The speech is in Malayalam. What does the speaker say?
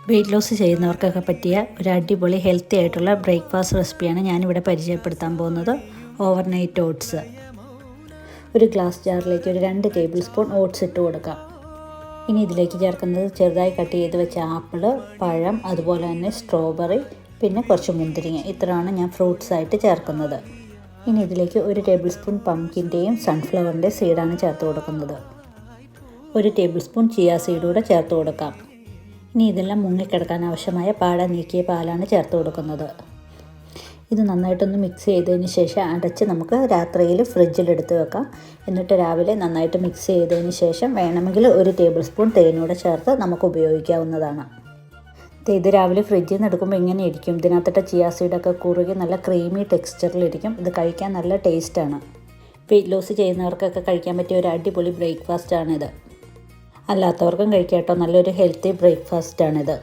വെയിറ്റ് ലോസ് ചെയ്യുന്നവർക്കൊക്കെ പറ്റിയ ഒരു അടിപൊളി ഹെൽത്തി ആയിട്ടുള്ള ബ്രേക്ക്ഫാസ്റ്റ് റെസിപ്പിയാണ് ഞാനിവിടെ പരിചയപ്പെടുത്താൻ പോകുന്നത്. Overnight oats. ഒരു ഗ്ലാസ് ജാറിലേക്ക് ഒരു 2 ടേബിൾ സ്പൂൺ ഓട്സ് ഇട്ട് കൊടുക്കാം. ഇനി ഇതിലേക്ക് ചേർക്കുന്നത് ചെറുതായി കട്ട് ചെയ്ത് വെച്ച ആപ്പിള്, പഴം, അതുപോലെ തന്നെ സ്ട്രോബെറി, പിന്നെ കുറച്ച് മുന്തിരിങ്ങ. ഇത്രയാണ് ഞാൻ ഫ്രൂട്ട്സ് ആയിട്ട് ചേർക്കുന്നത്. ഇനി ഇതിലേക്ക് 1 ടേബിൾ സ്പൂൺ പംകിൻ്റെയും സൺഫ്ലവറിൻ്റെ സീഡാണ് ചേർത്ത് കൊടുക്കുന്നത്. 1 ടേബിൾ സ്പൂൺ ചിയ സീഡ് കൂടെ ചേർത്ത് കൊടുക്കാം. ഇനി ഇതെല്ലാം മുങ്ങിക്കിടക്കാൻ ആവശ്യമായ പാട നീക്കിയ പാലാണ് ചേർത്ത് കൊടുക്കുന്നത്. ഇത് നന്നായിട്ടൊന്ന് മിക്സ് ചെയ്തതിന് ശേഷം അടച്ച് നമുക്ക് രാത്രിയിൽ ഫ്രിഡ്ജിലെടുത്ത് വെക്കാം. എന്നിട്ട് രാവിലെ നന്നായിട്ട് മിക്സ് ചെയ്തതിന് ശേഷം വേണമെങ്കിൽ 1 ടേബിൾ സ്പൂൺ തേനൂടെ ചേർത്ത് നമുക്ക് ഉപയോഗിക്കാവുന്നതാണ്. ഇത് രാവിലെ ഫ്രിഡ്ജിൽ നിന്ന് എടുക്കുമ്പോൾ ഇങ്ങനെ ഇരിക്കും. ഇതിനകത്തിട്ട ചിയ സീഡൊക്കെ കുറുകി നല്ല ക്രീമി ടെക്സ്ചറിലിരിക്കും. ഇത് കഴിക്കാൻ നല്ല ടേസ്റ്റാണ്. വെയിറ്റ് ലോസ് ചെയ്യുന്നവർക്കൊക്കെ കഴിക്കാൻ പറ്റിയ ഒരു അടിപൊളി ബ്രേക്ക്ഫാസ്റ്റാണിത്. അല്ലാത്തവർക്കും കഴിക്കാം കേട്ടോ. നല്ലൊരു ഹെൽത്തി ബ്രേക്ക്ഫാസ്റ്റാണിത്.